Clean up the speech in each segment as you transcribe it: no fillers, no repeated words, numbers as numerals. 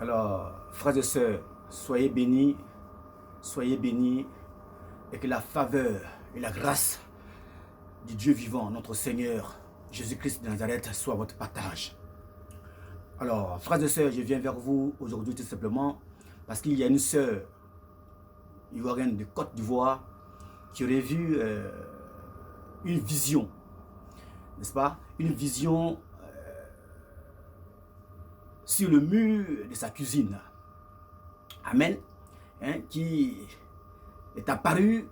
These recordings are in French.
Alors, frères et sœurs, soyez bénis, et que la faveur et la grâce du Dieu vivant, notre Seigneur, Jésus-Christ de Nazareth, soit votre partage. Alors, frères et sœurs, je viens vers vous aujourd'hui tout simplement parce qu'il y a une sœur ivoirienne de Côte d'Ivoire qui aurait vu une vision, n'est-ce pas? Une vision sur le mur de sa cuisine. Amen. Qui est apparu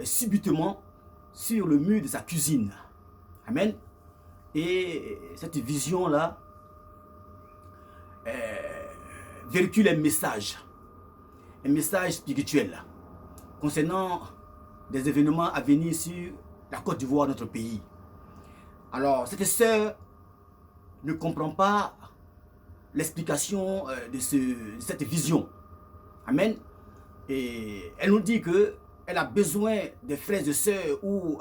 subitement sur le mur de sa cuisine. Amen. Et cette vision-là véhicule un message spirituel concernant des événements à venir sur la Côte d'Ivoire, notre pays. Alors, cette sœur ne comprend pas l'explication de cette vision. Amen. Et elle nous dit qu'elle a besoin des frères et sœurs ou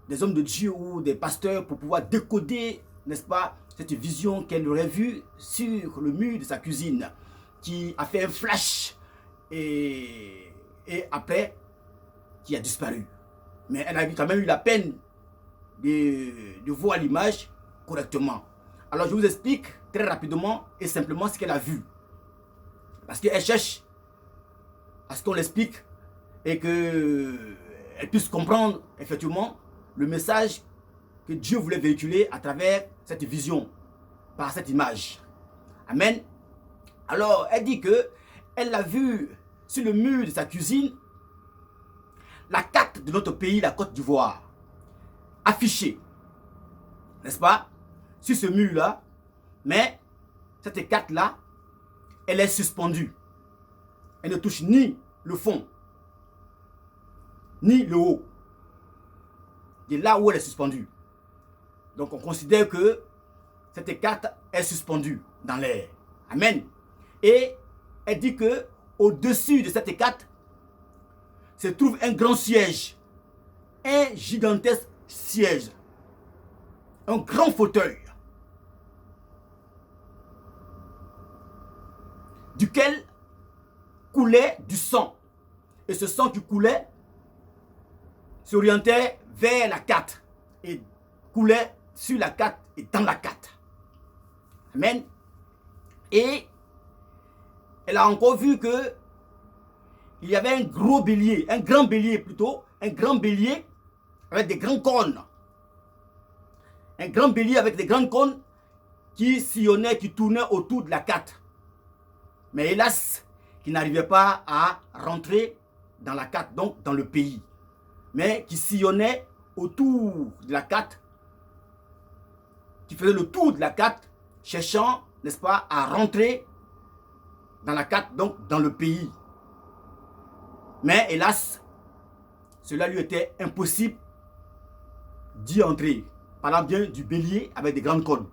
des hommes de Dieu ou des pasteurs pour pouvoir décoder, n'est-ce pas, cette vision qu'elle aurait vue sur le mur de sa cuisine, qui a fait un flash et après, qui a disparu. Mais elle a quand même eu la peine de voir l'image correctement. Alors je vous explique très rapidement et simplement ce qu'elle a vu. Parce qu'elle cherche à ce qu'on l'explique et qu'elle puisse comprendre effectivement le message que Dieu voulait véhiculer à travers cette vision, par cette image. Amen. Alors elle dit que elle a vu sur le mur de sa cuisine la carte de notre pays, la Côte d'Ivoire, affichée, n'est-ce pas, sur ce mur-là, mais cette carte-là, elle est suspendue. Elle ne touche ni le fond, ni le haut. De là où elle est suspendue. Donc on considère que cette carte est suspendue dans l'air. Amen. Et elle dit que au-dessus de cette carte se trouve un grand siège. Un gigantesque siège. Un grand fauteuil. Duquel coulait du sang. Et ce sang qui coulait s'orientait vers la carte. Et coulait sur la carte et dans la carte. Amen. Et elle a encore vu que il y avait un gros bélier, un grand bélier plutôt, un grand bélier avec des grands cônes. Un grand bélier avec des grands cônes qui sillonnait, qui tournait autour de la carte. Mais hélas, qui n'arrivait pas à rentrer dans la carte, donc dans le pays. Mais qui sillonnait autour de la carte, qui faisait le tour de la carte, cherchant, n'est-ce pas, à rentrer dans la carte, donc dans le pays. Mais hélas, cela lui était impossible d'y entrer. Parlant bien du bélier avec des grandes cônes.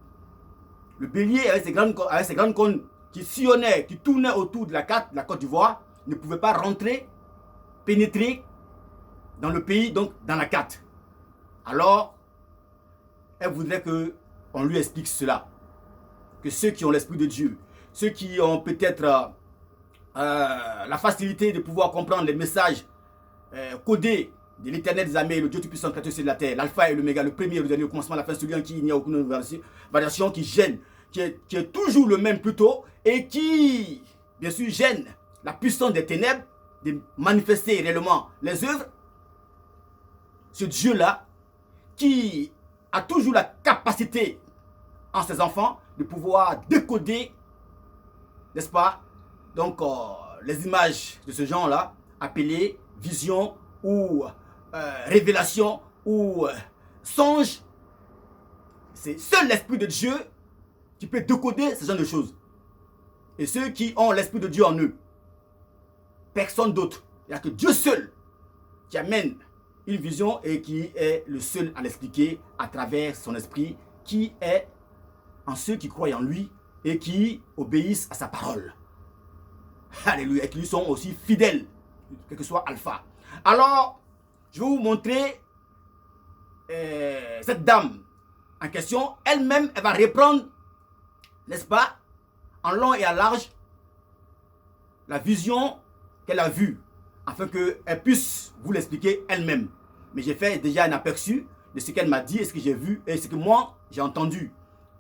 Le bélier avec ses grandes cônes qui sillonnait, qui tournait autour de la carte de la Côte d'Ivoire, ne pouvait pas rentrer, pénétrer dans le pays, donc dans la carte. Alors, elle voudrait qu'on lui explique cela. Que ceux qui ont l'Esprit de Dieu, ceux qui ont peut-être la facilité de pouvoir comprendre les messages codés de l'Éternel des armées, le Dieu tout-puissant créateur sur la terre, l'alpha et l'oméga, le premier, le dernier, le commencement, la fin, celui en qui il n'y a aucune variation, qui gêne, qui est toujours le même plutôt, et qui, bien sûr, gêne la puissance des ténèbres de manifester réellement les œuvres. Ce Dieu-là, qui a toujours la capacité en ses enfants de pouvoir décoder, n'est-ce pas, donc les images de ce genre-là, appelées vision ou révélation ou songe. C'est seul l'Esprit de Dieu qui peut décoder ce genre de choses. Et ceux qui ont l'Esprit de Dieu en eux, personne d'autre. Il n'y a que Dieu seul qui amène une vision et qui est le seul à l'expliquer à travers son esprit, qui est en ceux qui croient en lui et qui obéissent à sa parole. Alléluia. Et qui lui sont aussi fidèles, quel que soit Alpha. Alors, je vais vous montrer cette dame en question. Elle-même, elle va reprendre, n'est-ce pas, en long et en large la vision qu'elle a vue, afin qu'elle puisse vous l'expliquer elle-même. Mais j'ai fait déjà un aperçu de ce qu'elle m'a dit et ce que j'ai vu et ce que moi j'ai entendu.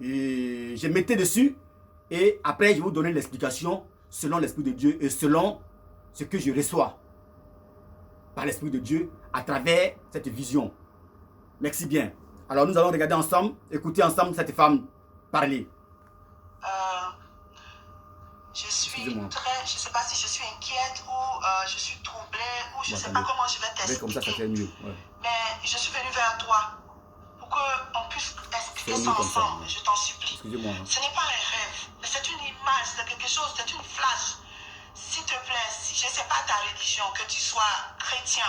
Et je mettais dessus et après je vais vous donner l'explication selon l'Esprit de Dieu et selon ce que je reçois par l'Esprit de Dieu à travers cette vision. Merci bien. Alors nous allons regarder ensemble, écouter ensemble cette femme parler. Je suis très, je ne sais pas si je suis inquiète ou je suis troublée ou je ne sais pas comment je vais t'expliquer. Comme ça fait mieux. Ouais. Mais je suis venue vers toi pour qu'on puisse expliquer ça ensemble. Je t'en supplie. Excusez-moi. Ce n'est pas un rêve, mais c'est une image, c'est quelque chose, c'est une flash. S'il te plaît, si, je ne sais pas ta religion, que tu sois chrétien,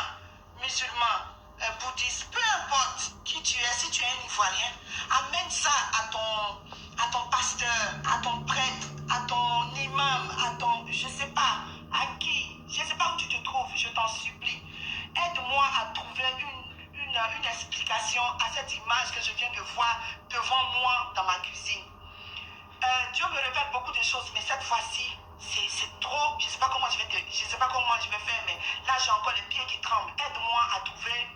musulman, bouddhiste, peu importe qui tu es, si tu es un Ivoirien, amène ça à ton pasteur, à ton prêtre, à ton imam, à ton, je ne sais pas, à qui, je ne sais pas où tu te trouves, je t'en supplie. Aide-moi à trouver une explication à cette image que je viens de voir devant moi dans ma cuisine. Dieu me répète beaucoup de choses, mais cette fois-ci, c'est trop, je ne sais pas comment je vais faire, mais là j'ai encore les pieds qui tremblent. Aide-moi à trouver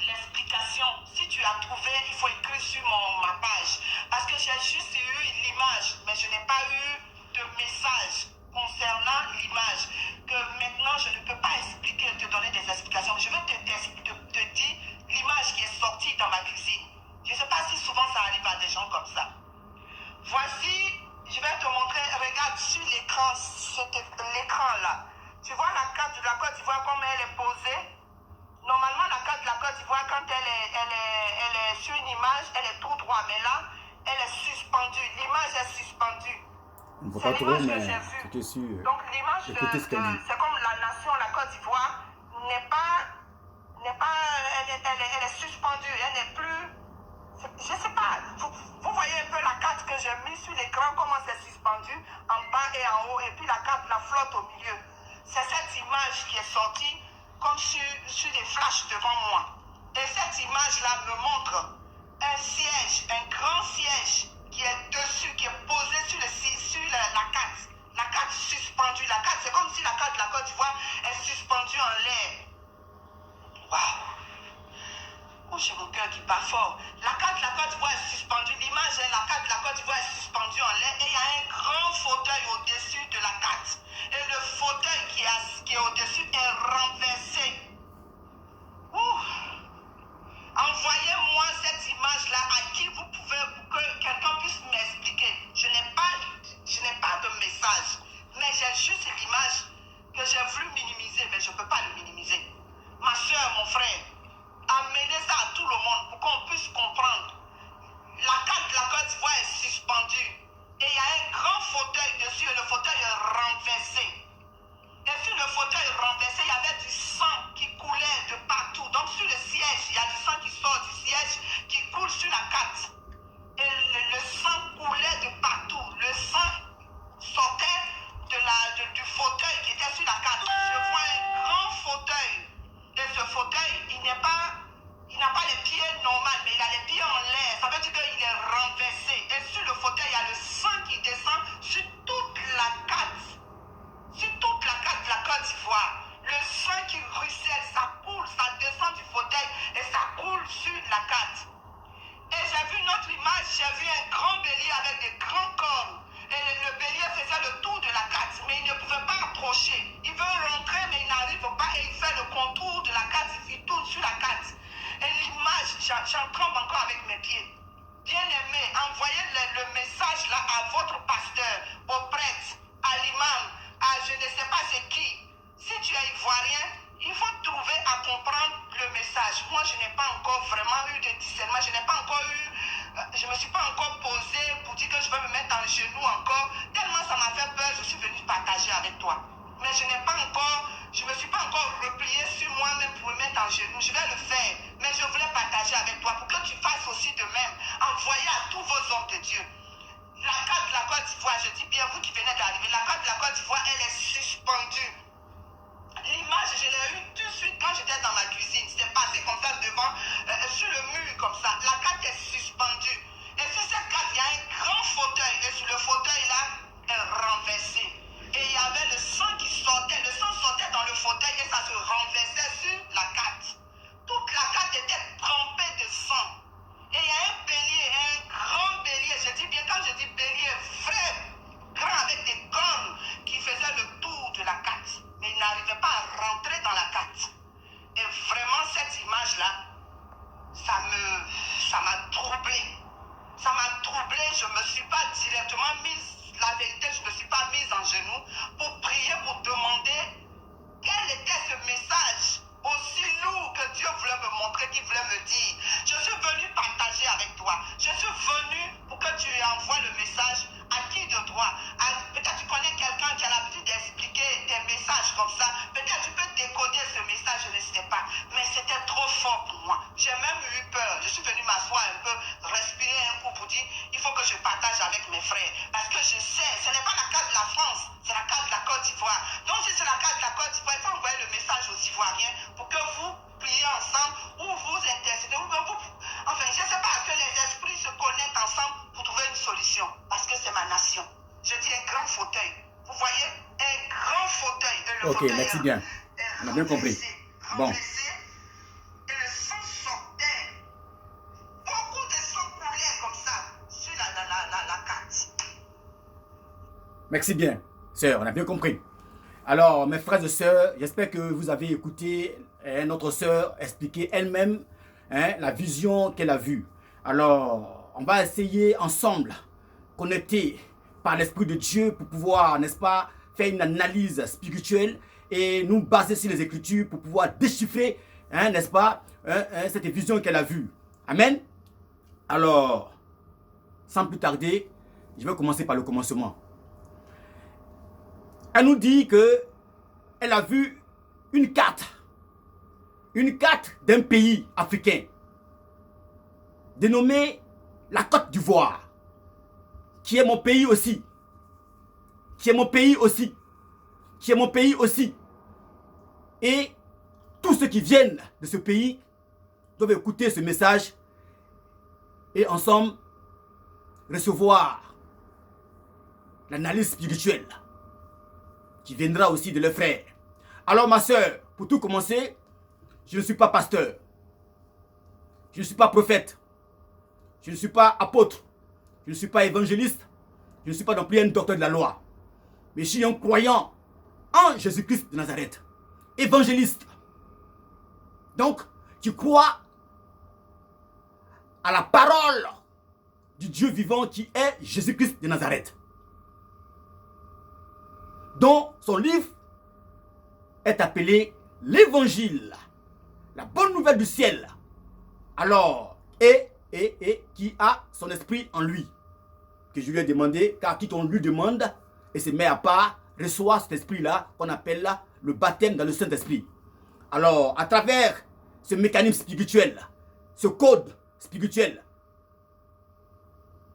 l'explication. Si tu as trouvé, il faut écrire sur ma page. Parce que j'ai juste eu l'image, mais je n'ai pas eu de message concernant l'image. Que maintenant, je ne peux pas expliquer, te donner des explications. Je vais te dire l'image qui est sortie dans ma cuisine. Je ne sais pas si souvent ça arrive à des gens comme ça. Voici, je vais te montrer, regarde sur l'écran, l'écran là. Tu vois la carte de la Côte d'Ivoire comme elle est posée? Normalement, la carte de la Côte d'Ivoire, quand elle est sur une image, elle est tout droit. Mais là, elle est suspendue. L'image est suspendue. C'est l'image que j'ai vue. Donc, l'image, c'est comme la nation, la Côte d'Ivoire, elle est suspendue. Elle n'est plus... Je ne sais pas. Vous voyez un peu la carte que j'ai mise sur l'écran, comment c'est suspendu, en bas et en haut. Et puis la carte, la flotte au milieu. C'est cette image qui est sortie comme sur des flashs devant moi. Et cette image-là me montre un siège, un grand siège qui est dessus, qui est posé sur la carte. La carte suspendue. La carte, c'est comme si la carte de la Côte d'Ivoire est suspendue en l'air. Waouh! Oh, j'ai mon cœur qui bat fort. La carte de la Côte d'Ivoire est suspendue. L'image, la carte de la Côte d'Ivoire est suspendue en l'air. Et il y a un grand fauteuil au-dessus de la carte. Et le fauteuil qui est au-dessus est renversé. Ouh. Envoyez-moi cette image-là à qui vous pouvez, pour que quelqu'un puisse m'expliquer. Je n'ai pas de message. Mais j'ai juste l'image que j'ai voulu minimiser, mais je ne peux pas le minimiser. Ma soeur, mon frère, amenez ça à tout le monde pour qu'on puisse comprendre. La carte de la Côte d'Ivoire est suspendue. Et il y a un grand fauteuil dessus et le fauteuil est renversé. Et sur le fauteuil renversé, il y avait du sang qui coulait de partout. Donc sur le siège, il y a du sang qui sort du siège, qui coule sur la carte. Et le sang coulait de partout. Le sang sortait du fauteuil qui était sur la carte. Je vois un grand fauteuil. Et ce fauteuil, il n'a pas les pieds normaux, mais il a les pieds en l'air. Ça veut dire qu'il est renversé. Et sur le fauteuil, il y a le sang qui descend sur toute la carte. Sur toute la carte de la Côte d'Ivoire. Le sang qui ruisselle, ça coule, ça descend du fauteuil et ça coule sur la carte. Et j'ai vu une autre image, j'ai vu un grand bélier avec des grands cornes. Et le bélier faisait le tour de la carte, mais il ne pouvait pas approcher. Il veut rentrer, mais il n'arrive pas et il fait le contour de la carte, il tourne sur la carte. Et l'image, j'en tremble encore avec mes pieds. Bien-aimé, envoyez le message là à votre pasteur, au prêtre, à l'imam, à je ne sais pas c'est qui. Si tu es ivoirien, il faut trouver à comprendre le message. Moi, je n'ai pas encore vraiment eu de discernement, je n'ai pas encore eu, je ne me suis pas encore posé pour dire que je vais me mettre en genou encore. Tellement ça m'a fait peur, je suis venue partager avec toi. Mais je ne me suis pas encore replié sur moi-même pour me mettre en genou. Je vais le faire, mais je voulais partager avec toi pour que tu fasses aussi de même. Envoyez à tous vos hommes de Dieu. La carte de la Côte d'Ivoire, je dis bien, vous qui venez d'arriver, la carte de la Côte d'Ivoire, elle est suspendue. L'image, je l'ai eue tout de suite quand j'étais dans ma cuisine. C'est passé comme ça devant, sur le mur comme ça. La carte est suspendue. Et sur cette carte, il y a un grand fauteuil. Et sur me suis pas directement mise, la vérité, je ne me suis pas mise en genoux pour prier, pour demander quel était ce message aussi lourd que Dieu voulait me montrer, qu'il voulait me dire. Je suis venu partager avec toi. Je suis venu pour que tu envoies le message à qui de droit. Peut-être tu connais quelqu'un qui a l'habitude d'expliquer des messages comme ça. Peut-être tu peux décoder ce message, je ne sais pas. Mais c'était trop fort pour moi. J'ai même eu peur. Je suis venu m'asseoir un peu, respirer un coup pour dire, il faut que je partage avec mes frères. Parce que je sais, ce n'est pas la carte de la France, c'est la carte de la Côte d'Ivoire. Donc si c'est la carte de la Côte d'Ivoire, il faut envoyer le message aux Ivoiriens pour que vous priez ensemble ou vous intercédez. Enfin, je ne sais pas, que les esprits se connectent ensemble pour trouver une solution. Parce que c'est ma nation. Je dis un grand fauteuil. Vous voyez, un grand fauteuil. Et le Ok, fauteuil merci bien. On a bien compris. Bon. Et le sang sortait. Beaucoup de sang coulait comme ça sur la carte. Merci bien, sœur, on a bien compris. Alors, mes frères et sœurs, j'espère que vous avez écouté notre sœur expliquer elle-même la vision qu'elle a vue. Alors, on va essayer ensemble, connectés par l'Esprit de Dieu pour pouvoir, n'est-ce pas, faire une analyse spirituelle et nous baser sur les Écritures pour pouvoir déchiffrer, n'est-ce pas, cette vision qu'elle a vue. Amen. Alors, sans plus tarder, je vais commencer par le commencement. Elle nous dit que elle a vu une carte d'un pays africain dénommé la Côte d'Ivoire, qui est mon pays aussi, qui est mon pays aussi, qui est mon pays aussi. Et tous ceux qui viennent de ce pays doivent écouter ce message et ensemble recevoir l'analyse spirituelle qui viendra aussi de leurs frères. Alors ma soeur, pour tout commencer, je ne suis pas pasteur. Je ne suis pas prophète. Je ne suis pas apôtre. Je ne suis pas évangéliste. Je ne suis pas non plus un docteur de la loi. Mais je suis un croyant en Jésus-Christ de Nazareth. Évangéliste. Donc, tu crois à la parole du Dieu vivant qui est Jésus-Christ de Nazareth, dont son livre est appelé l'Évangile, la bonne nouvelle du ciel. Alors, et qui a son esprit en lui, que je lui ai demandé, car qui on lui demande et se met à part, reçoit cet esprit-là qu'on appelle le baptême dans le Saint-Esprit. Alors, à travers ce mécanisme spirituel, ce code spirituel,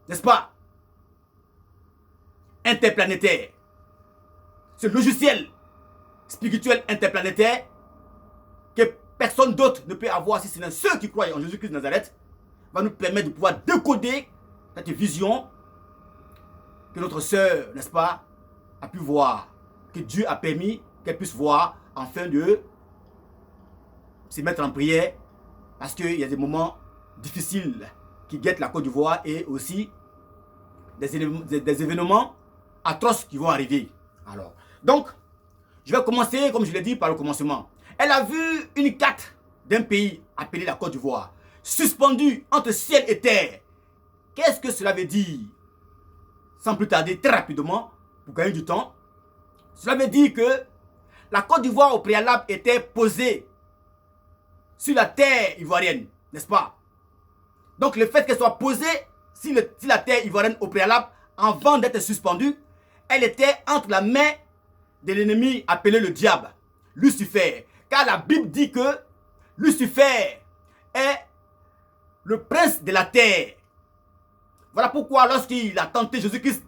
n'est-ce pas, interplanétaire, ce logiciel spirituel interplanétaire que personne d'autre ne peut avoir si ce n'est ceux qui croient en Jésus-Christ de Nazareth, va nous permettre de pouvoir décoder cette vision que notre sœur, n'est-ce pas, a pu voir, que Dieu a permis qu'elle puisse voir afin de se mettre en prière, parce qu'il y a des moments difficiles qui guettent la Côte d'Ivoire et aussi des événements atroces qui vont arriver. Alors, donc, je vais commencer, comme je l'ai dit, par le commencement. Elle a vu une carte d'un pays appelé la Côte d'Ivoire, suspendue entre ciel et terre. Qu'est-ce que cela veut dire? Sans plus tarder, très rapidement, pour gagner du temps, cela veut dire que la Côte d'Ivoire au préalable était posée sur la terre ivoirienne, n'est-ce pas? Donc le fait qu'elle soit posée sur la terre ivoirienne au préalable, avant d'être suspendue, elle était entre la main de l'ennemi appelé le diable, Lucifer. Car la Bible dit que Lucifer est le prince de la terre. Voilà pourquoi lorsqu'il a tenté Jésus-Christ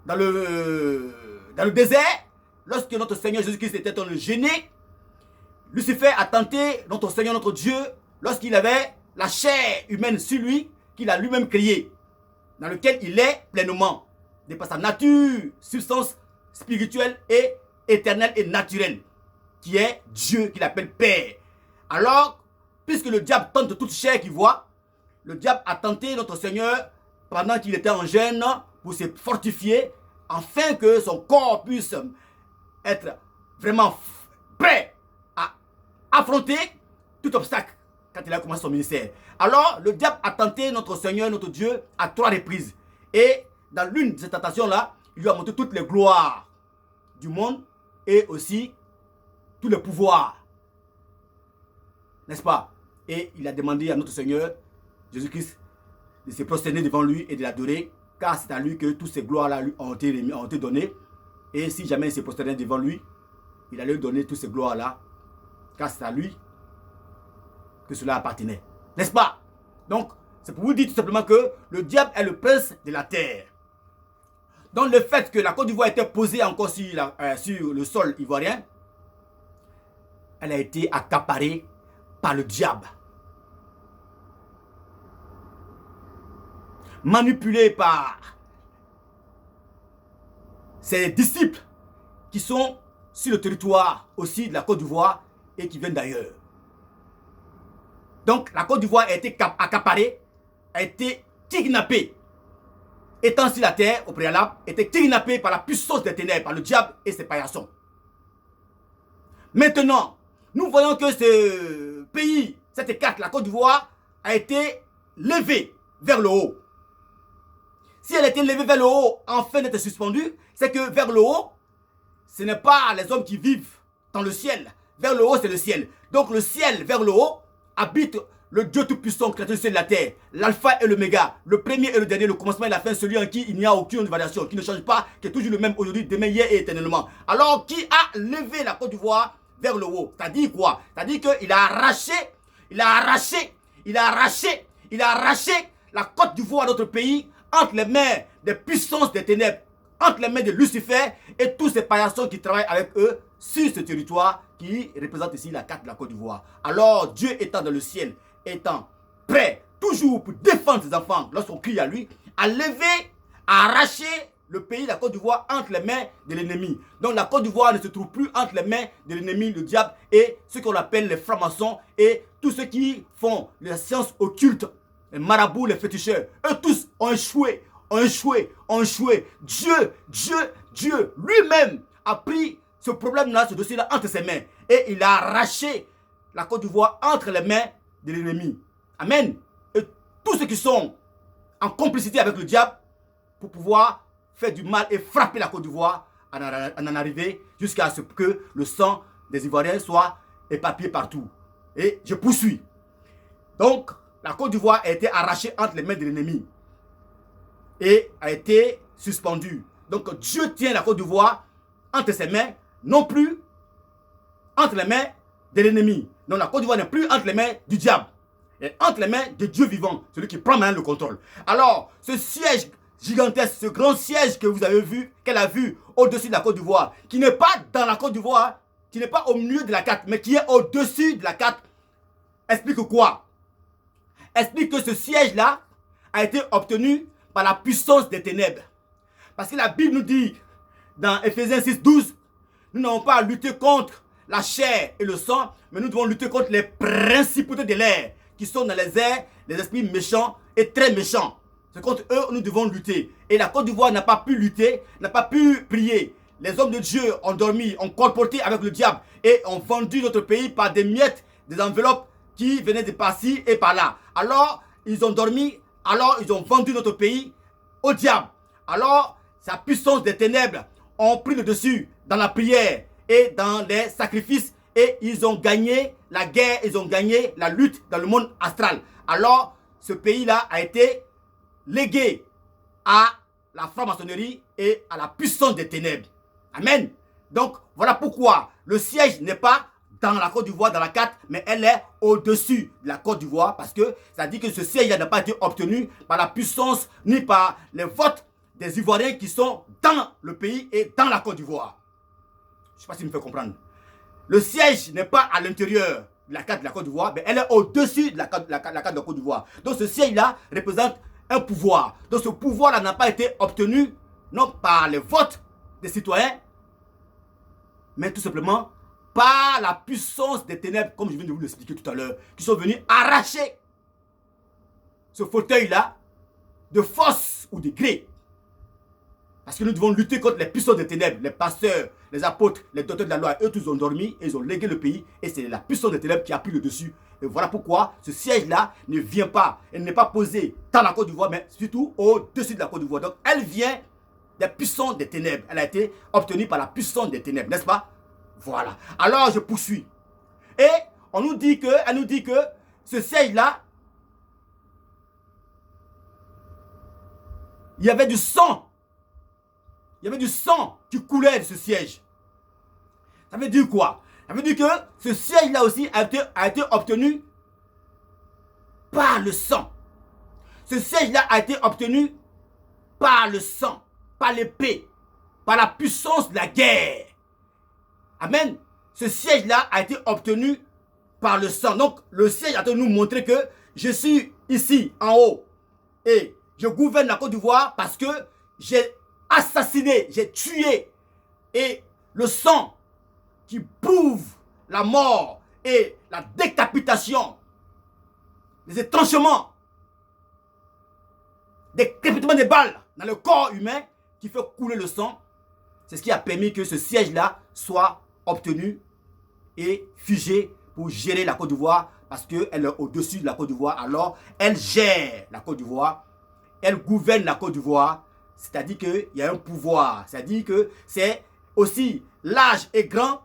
dans le désert, lorsque notre Seigneur Jésus-Christ était dans le gêné, Lucifer a tenté notre Seigneur, notre Dieu, lorsqu'il avait la chair humaine sur lui, qu'il a lui-même créée, dans lequel il est pleinement, de par sa nature, substance spirituelle et éternelle et naturelle, qui est Dieu, qu'il appelle Père. Alors, puisque le diable tente toute chair qu'il voit, le diable a tenté notre Seigneur pendant qu'il était en jeûne pour se fortifier, afin que son corps puisse être vraiment prêt à affronter tout obstacle quand il a commencé son ministère. Alors, le diable a tenté notre Seigneur, notre Dieu, à 3 reprises. Et dans l'une de ces tentations-là, il lui a montré toutes les gloires du monde et aussi tous les pouvoirs. N'est-ce pas? Et il a demandé à notre Seigneur, Jésus-Christ, de se prosterner devant lui et de l'adorer, car c'est à lui que toutes ces gloires-là ont été données. Et si jamais il se prosternait devant lui, il allait lui donner toutes ces gloires-là, car c'est à lui que cela appartenait. N'est-ce pas? Donc, c'est pour vous dire tout simplement que le diable est le prince de la terre. Donc, le fait que la Côte d'Ivoire était posée encore sur le sol ivoirien, elle a été accaparée par le diable. Manipulée par ses disciples qui sont sur le territoire aussi de la Côte d'Ivoire et qui viennent d'ailleurs. Donc, la Côte d'Ivoire a été accaparée, a été kidnappée. Étant sur la terre, au préalable, était kidnappée par la puissance des ténèbres, par le diable et ses paillassons. Maintenant, nous voyons que ce pays, cette carte, la Côte d'Ivoire, a été levée vers le haut. Si elle a été levée vers le haut, enfin d'être suspendue, c'est que vers le haut, ce n'est pas les hommes qui vivent dans le ciel. Vers le haut, c'est le ciel. Donc le ciel, vers le haut, habite le Dieu Tout-Puissant, créateur du ciel et de la terre, l'alpha et l'oméga, le premier et le dernier, le commencement et la fin, celui en qui il n'y a aucune variation, qui ne change pas, qui est toujours le même aujourd'hui, demain, hier et éternellement. Alors, qui a levé la Côte d'Ivoire vers le haut? C'est-à-dire quoi? C'est-à-dire qu'il a arraché la Côte d'Ivoire à notre pays entre les mains des puissances des ténèbres, entre les mains de Lucifer et tous ces paillassons qui travaillent avec eux sur ce territoire qui représente ici la carte de la Côte d'Ivoire. Alors, Dieu étant dans le ciel, étant prêt toujours pour défendre ses enfants lorsqu'on crie à lui, a levé, a arraché le pays de la Côte d'Ivoire entre les mains de l'ennemi. Donc la Côte d'Ivoire ne se trouve plus entre les mains de l'ennemi, le diable, et ce qu'on appelle les francs-maçons et tous ceux qui font les sciences occultes, les marabouts, les féticheurs. Eux tous ont échoué. Dieu lui-même a pris ce problème-là, ce dossier-là entre ses mains. Et il a arraché la Côte d'Ivoire entre les mains de l'ennemi. Amen. Et tous ceux qui sont en complicité avec le diable pour pouvoir faire du mal et frapper la Côte d'Ivoire en arriver jusqu'à ce que le sang des Ivoiriens soit éparpillé partout. Et je poursuis. Donc, la Côte d'Ivoire a été arrachée entre les mains de l'ennemi et a été suspendue. Donc, Dieu tient la Côte d'Ivoire entre ses mains, non plus entre les mains de l'ennemi. Donc, la Côte d'Ivoire n'est plus entre les mains du diable, et entre les mains de Dieu vivant, celui qui prend maintenant le contrôle. Alors, ce siège gigantesque, ce grand siège que vous avez vu, qu'elle a vu au-dessus de la Côte d'Ivoire, qui n'est pas dans la Côte d'Ivoire, qui n'est pas au milieu de la carte, mais qui est au-dessus de la carte, explique quoi? Explique que ce siège-là a été obtenu par la puissance des ténèbres. Parce que la Bible nous dit, dans Ephésiens 6:12, nous n'avons pas à lutter contre la chair et le sang, mais nous devons lutter contre les principautés de l'air, qui sont dans les airs, les esprits méchants et très méchants. C'est contre eux que nous devons lutter. Et la Côte d'Ivoire n'a pas pu lutter, n'a pas pu prier. Les hommes de Dieu ont dormi, ont colporté avec le diable et ont vendu notre pays par des miettes, des enveloppes qui venaient de par-ci et par-là. Alors, ils ont dormi, alors ils ont vendu notre pays au diable. Alors, sa puissance des ténèbres ont pris le dessus dans la prière et dans les sacrifices et ils ont gagné la guerre, ils ont gagné la lutte dans le monde astral. Alors, ce pays-là a été légué à la franc-maçonnerie et à la puissance des ténèbres. Amen. Donc, voilà pourquoi le siège n'est pas dans la Côte d'Ivoire, dans la carte, mais elle est au-dessus de la Côte d'Ivoire parce que ça dit que ce siège n'a pas été obtenu par la puissance ni par les votes des Ivoiriens qui sont dans le pays et dans la Côte d'Ivoire. Je ne sais pas si vous me faites comprendre. Le siège n'est pas à l'intérieur de la carte de la Côte d'Ivoire, mais elle est au-dessus de la carte de la Côte d'Ivoire. Donc ce siège-là représente un pouvoir. Donc ce pouvoir-là n'a pas été obtenu non par les votes des citoyens, mais tout simplement par la puissance des ténèbres, comme je viens de vous l'expliquer tout à l'heure, qui sont venus arracher ce fauteuil-là de force ou de gré. Parce que nous devons lutter contre les puissances des ténèbres, les pasteurs, les apôtres, les docteurs de la loi. Eux tous ont dormi et ils ont légué le pays. Et c'est la puissance des ténèbres qui a pris le dessus Et voilà pourquoi ce siège-là ne vient pas, elle n'est pas posée dans la Côte d'Ivoire, mais surtout au-dessus de la Côte d'Ivoire. Donc elle vient des puissances des ténèbres. Elle a été obtenue par la puissance des ténèbres, n'est-ce pas? Voilà. Alors je poursuis. Et elle nous dit que ce siège-là, il y avait du sang. Il y avait du sang qui coulait de ce siège. Ça veut dire quoi? Ça veut dire que ce siège-là aussi a été obtenu par le sang. Ce siège-là a été obtenu par le sang, par l'épée, par la puissance de la guerre. Amen. Ce siège-là a été obtenu par le sang. Donc, le siège a de nous montrer que je suis ici, en haut, et je gouverne la Côte d'Ivoire parce que j'ai assassiné, j'ai tué, et le sang qui prouve la mort et la décapitation, les étranchements, des crépitements des balles dans le corps humain qui fait couler le sang, c'est ce qui a permis que ce siège-là soit obtenu et figé pour gérer la Côte d'Ivoire parce qu'elle est au-dessus de la Côte d'Ivoire. Alors, elle gère la Côte d'Ivoire, elle gouverne la Côte d'Ivoire, c'est-à-dire qu'il y a un pouvoir, c'est-à-dire que c'est aussi large et grand,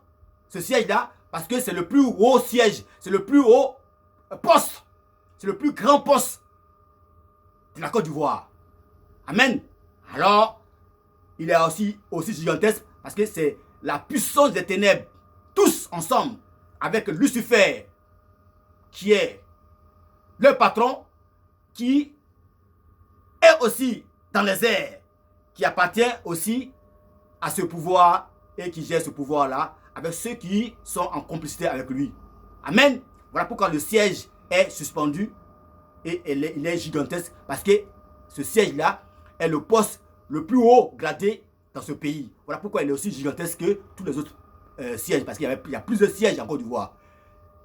ce siège-là, parce que c'est le plus haut siège, c'est le plus haut poste, c'est le plus grand poste de la Côte d'Ivoire. Amen. Alors, il est aussi gigantesque parce que c'est la puissance des ténèbres, tous ensemble, avec Lucifer, qui est le patron, qui est aussi dans les airs, qui appartient aussi à ce pouvoir et qui gère ce pouvoir-là avec ceux qui sont en complicité avec lui. Amen. Voilà pourquoi le siège est suspendu et il est gigantesque parce que ce siège-là est le poste le plus haut gradé dans ce pays. Voilà pourquoi il est aussi gigantesque que tous les autres sièges parce qu'il y a plusieurs sièges en Côte d'Ivoire.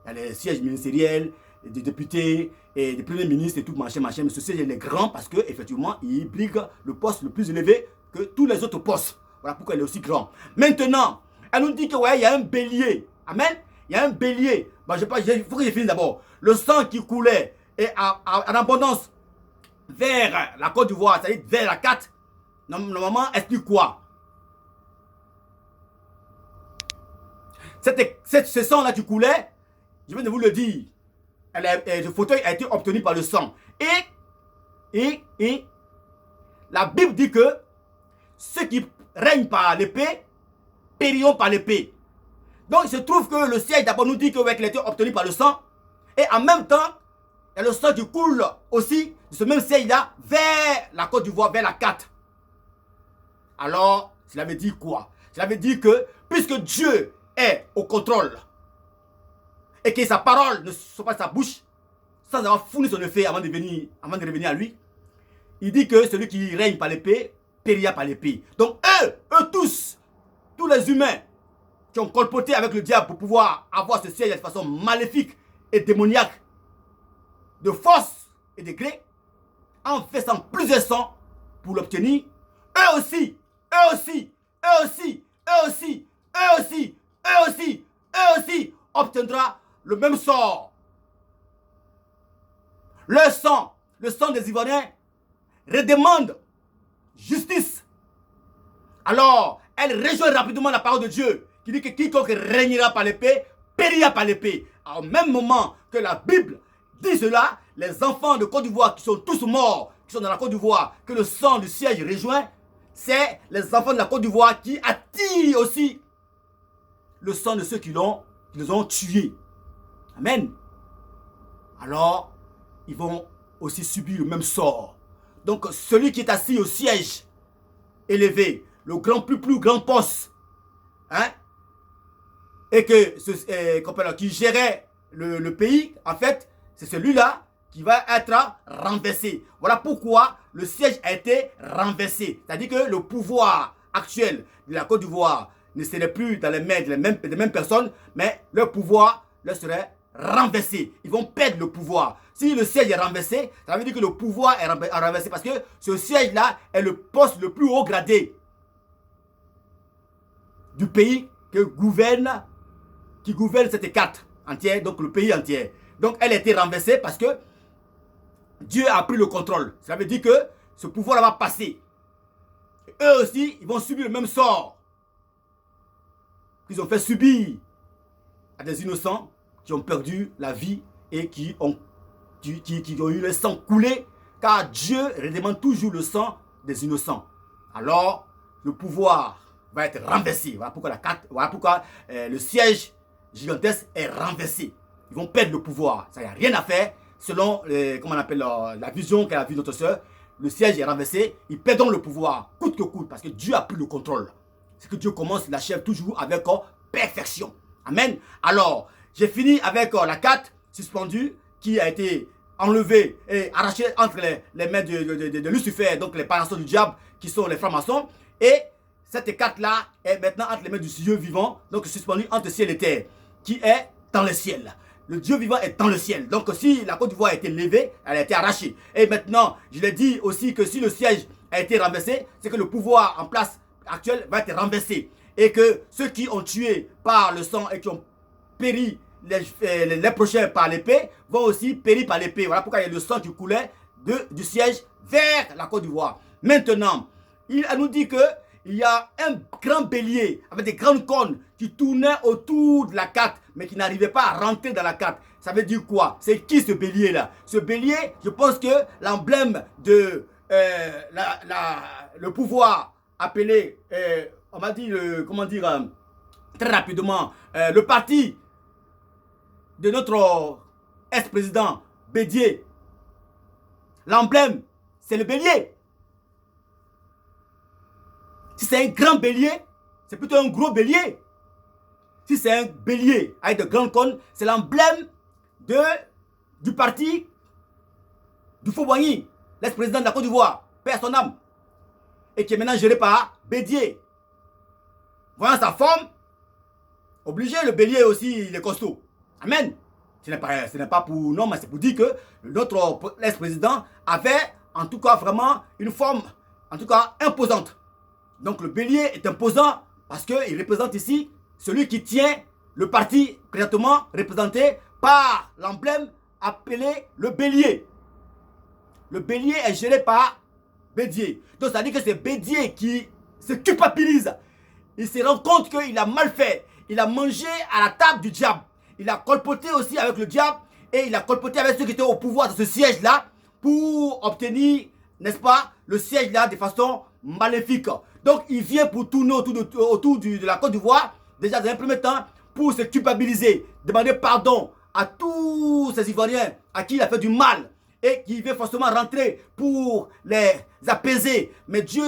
Il y a les sièges ministériels, des députés et des premiers ministres et tout machin. Mais ce siège est grand parce qu'effectivement, il brigue le poste le plus élevé que tous les autres postes. Voilà pourquoi il est aussi grand. Maintenant, elle nous dit que ouais, il y a un bélier. Amen. Il y a un bélier. Bon, il faut que je finisse d'abord. Le sang qui coulait et en abondance vers la Côte d'Ivoire, c'est-à-dire vers la 4, normalement, explique quoi? Ce sang-là qui coulait, je viens de vous le dire, le fauteuil a été obtenu par le sang. Et la Bible dit que ceux qui règnent par l'épée périront par l'épée. Donc il se trouve que le siège d'abord nous dit qu'il a été obtenu par le sang. Et en même temps, il y a le sang qui coule aussi de ce même siège-là vers la Côte d'Ivoire, vers la 4. Alors, cela veut dire quoi? Cela veut dire que puisque Dieu est au contrôle et que sa parole ne soit pas de sa bouche sans avoir fourni son effet avant de revenir à lui, il dit que celui qui règne par l'épée périra par l'épée. Donc eux tous les humains qui ont colpoté avec le diable pour pouvoir avoir ce siège de façon maléfique et démoniaque, de force et de gré, en faisant plusieurs sangs pour l'obtenir, eux aussi obtiendra le même sort. Le sang des Ivoiriens redemande justice. Alors, elle rejoint rapidement la parole de Dieu qui dit que quiconque régnera par l'épée, périra par l'épée. Au même moment que la Bible dit cela, les enfants de Côte d'Ivoire qui sont tous morts, qui sont dans la Côte d'Ivoire, que le sang du siège rejoint, c'est les enfants de la Côte d'Ivoire qui attirent aussi le sang de ceux qui les ont tués. Amen. Alors, ils vont aussi subir le même sort. Donc, celui qui est assis au siège élevé, le plus grand poste, hein, et qui gérait le pays, en fait, c'est celui-là qui va être renversé. Voilà pourquoi le siège a été renversé. C'est-à-dire que le pouvoir actuel de la Côte d'Ivoire ne serait plus dans les mains des mêmes personnes, mais le pouvoir leur serait renversé. Ils vont perdre le pouvoir. Si le siège est renversé, ça veut dire que le pouvoir est renversé parce que ce siège-là est le poste le plus haut gradé du pays qui gouverne cette carte entière, donc le pays entier. Donc elle a été renversée parce que Dieu a pris le contrôle. Cela veut dire que ce pouvoir va passer. Et eux aussi, ils vont subir le même sort qu'ils ont fait subir à des innocents qui ont perdu la vie et qui ont eu le sang coulé, car Dieu redemande toujours le sang des innocents. Alors, le pouvoir va être renversé. Voilà pourquoi le siège gigantesque est renversé. Ils vont perdre le pouvoir. Ça n'y a rien à faire. Selon comment on appelle, la vision qu'a vue notre soeur, le siège est renversé. Ils perdront le pouvoir, coûte que coûte, parce que Dieu a pris le contrôle. Ce que Dieu commence, il achève toujours avec perfection. Amen. Alors, j'ai fini avec la carte suspendue qui a été enlevée et arrachée entre les mains de Lucifer, donc les parents du diable qui sont les francs-maçons. Et cette carte-là est maintenant entre les mains du Dieu vivant, donc suspendue entre ciel et terre, qui est dans le ciel. Le Dieu vivant est dans le ciel. Donc si la Côte d'Ivoire a été levée, elle a été arrachée. Et maintenant, je l'ai dit aussi que si le siège a été renversé, c'est que le pouvoir en place actuel va être renversé. Et que ceux qui ont tué par le sang et qui ont péri les prochains par l'épée vont aussi périr par l'épée. Voilà pourquoi il y a le sang qui coulait du siège vers la Côte d'Ivoire. Maintenant, elle nous dit que il y a un grand bélier avec des grandes cornes qui tournaient autour de la carte, mais qui n'arrivait pas à rentrer dans la carte. Ça veut dire quoi? C'est qui ce bélier-là? Ce bélier, je pense que l'emblème de le pouvoir appelé, on m'a dit, comment dire, très rapidement, le parti de notre ex-président Bédier. L'emblème, c'est le bélier. Si c'est un grand bélier, c'est plutôt un gros bélier. Si c'est un bélier avec de grandes cornes, c'est l'emblème du parti du Fauboigny, l'ex-président de la Côte d'Ivoire, paix à son âme, et qui est maintenant géré par Bédier. Voyant sa forme, obligé, le bélier aussi, il est costaud. Amen. Ce n'est pas pour non, mais c'est pour dire que notre ex-président avait en tout cas vraiment une forme, en tout cas imposante. Donc le bélier est imposant parce qu'il représente ici celui qui tient le parti présentement représenté par l'emblème appelé le bélier. Le bélier est géré par Bédier. Donc ça veut dire que c'est Bédier qui se culpabilise. Il se rend compte qu'il a mal fait. Il a mangé à la table du diable. Il a colpoté aussi avec le diable et il a colpoté avec ceux qui étaient au pouvoir de ce siège-là pour obtenir, n'est-ce pas, le siège-là de façon maléfique. Donc il vient pour tourner autour de la Côte d'Ivoire, déjà dans un premier temps, pour se culpabiliser, demander pardon à tous ces Ivoiriens à qui il a fait du mal et qui vient forcément rentrer pour les apaiser. Mais Dieu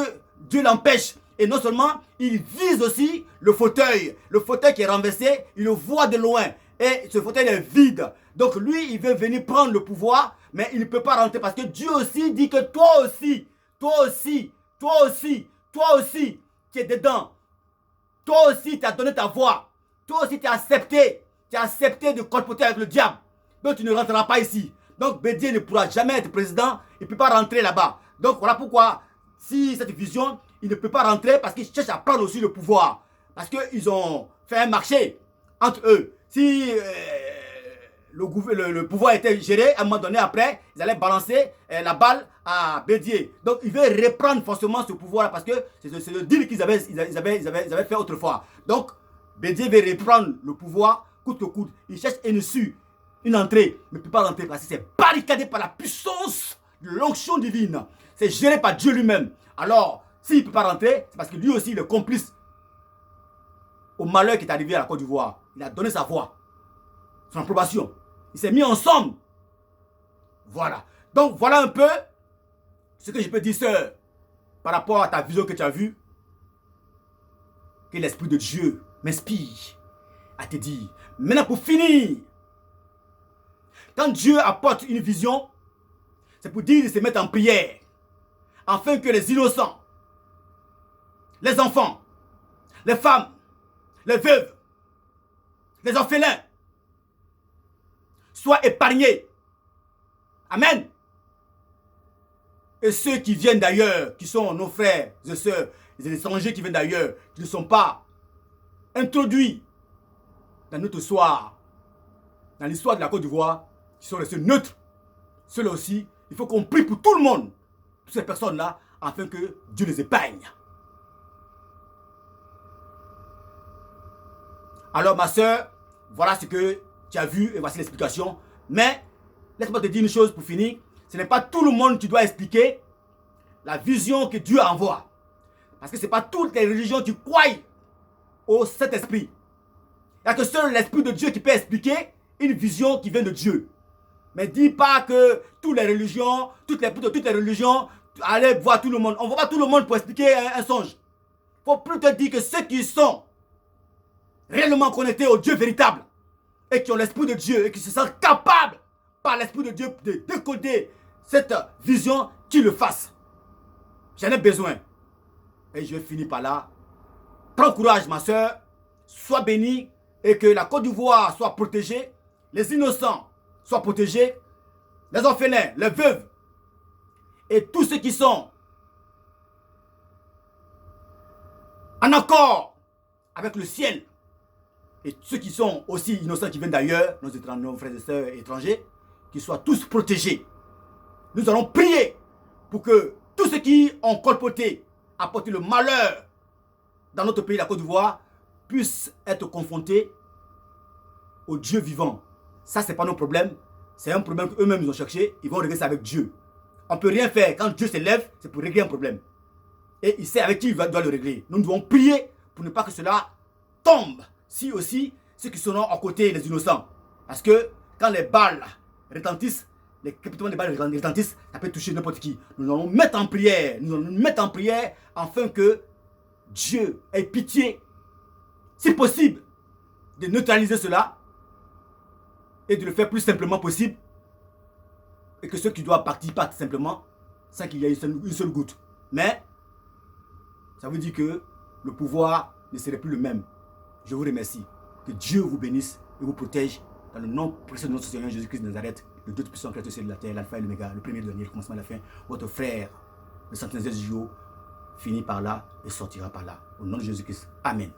l'empêche. Et non seulement, il vise aussi le fauteuil. Le fauteuil qui est renversé, il le voit de loin. Et ce fauteuil est vide. Donc lui, il veut venir prendre le pouvoir, mais il ne peut pas rentrer parce que Dieu aussi dit que toi aussi, tu es dedans. Toi aussi, tu as donné ta voix. Toi aussi, tu as accepté. Tu as accepté de colpoter avec le diable. Donc tu ne rentreras pas ici. Donc Bédier ne pourra jamais être président. Il ne peut pas rentrer là-bas. Donc voilà pourquoi, si cette vision, il ne peut pas rentrer parce qu'ils cherchent à prendre aussi le pouvoir. Parce qu'ils ont fait un marché entre eux. Si le pouvoir était géré, à un moment donné après, ils allaient balancer la balle à Bédier. Donc ils veulent reprendre forcément ce pouvoir-là parce que c'est le deal qu'ils avaient fait autrefois. Donc Bédier veut reprendre le pouvoir coûte que coûte. Il cherche une issue, une entrée, mais ne peut pas rentrer parce que c'est barricadé par la puissance de l'onction divine. C'est géré par Dieu lui-même. Alors, s'il ne peut pas rentrer, c'est parce que lui aussi il est complice au malheur qui est arrivé à la Côte d'Ivoire. Il a donné sa voix, son approbation. Il s'est mis ensemble. Voilà. Donc voilà un peu ce que je peux dire, sœur, par rapport à ta vision que tu as vue. Que l'Esprit de Dieu m'inspire à te dire. Maintenant pour finir, quand Dieu apporte une vision, c'est pour dire de se mettre en prière, afin que les innocents, les enfants, les femmes, les veuves, les orphelins soient épargnés. Amen. Et ceux qui viennent d'ailleurs, qui sont nos frères et sœurs, les étrangers qui viennent d'ailleurs, qui ne sont pas introduits dans notre histoire, dans l'histoire de la Côte d'Ivoire, qui sont restés neutres, ceux-là aussi, il faut qu'on prie pour tout le monde, toutes ces personnes-là, afin que Dieu les épargne. Alors ma soeur, voilà ce que tu as vu et voici l'explication. Mais, laisse-moi te dire une chose pour finir. Ce n'est pas tout le monde qui doit expliquer la vision que Dieu envoie. Parce que ce n'est pas toutes les religions qui croient au Saint-Esprit. Il n'y a que seul l'Esprit de Dieu qui peut expliquer une vision qui vient de Dieu. Mais dis pas que toutes les religions, toutes les religions, allez voir tout le monde. On ne voit pas tout le monde pour expliquer un songe. Il faut plus te dire que ceux qui sont réellement connectés au Dieu véritable et qui ont l'Esprit de Dieu et qui se sentent capables par l'Esprit de Dieu de décoder cette vision, qu'ils le fassent. J'en ai besoin. Et je vais finir par là. Prends courage, ma soeur. Sois bénie et que la Côte d'Ivoire soit protégée. Les innocents soient protégés. Les orphelins, les veuves et tous ceux qui sont en accord avec le ciel et ceux qui sont aussi innocents qui viennent d'ailleurs, nos frères et sœurs étrangers, qu'ils soient tous protégés. Nous allons prier pour que tous ceux qui ont colporté, apporté le malheur dans notre pays, la Côte d'Ivoire, puissent être confrontés au Dieu vivant. Ça, ce n'est pas nos problèmes. C'est un problème qu'eux-mêmes ils ont cherché. Ils vont régler ça avec Dieu. On ne peut rien faire. Quand Dieu s'élève, c'est pour régler un problème. Et il sait avec qui il doit le régler. Nous devons prier pour ne pas que cela tombe. Si aussi, ceux qui seront à côté, les innocents. Parce que quand les balles retentissent, les capitaux des balles retentissent, ça peut toucher n'importe qui. Nous allons mettre en prière. Nous allons nous mettre en prière afin que Dieu ait pitié, si possible, de neutraliser cela et de le faire plus simplement possible. Et que ceux qui doivent partir partent simplement sans qu'il y ait une seule goutte. Mais ça veut dire que le pouvoir ne serait plus le même. Je vous remercie. Que Dieu vous bénisse et vous protège dans le nom précieux de notre Seigneur Jésus-Christ de Nazareth, le Dieu Tout-Puissant, Créateur de la terre, l'alpha et l'oméga, le premier, le dernier, le commencement et la fin. Votre frère, le centenaire du jour, finit par là et sortira par là. Au nom de Jésus-Christ. Amen.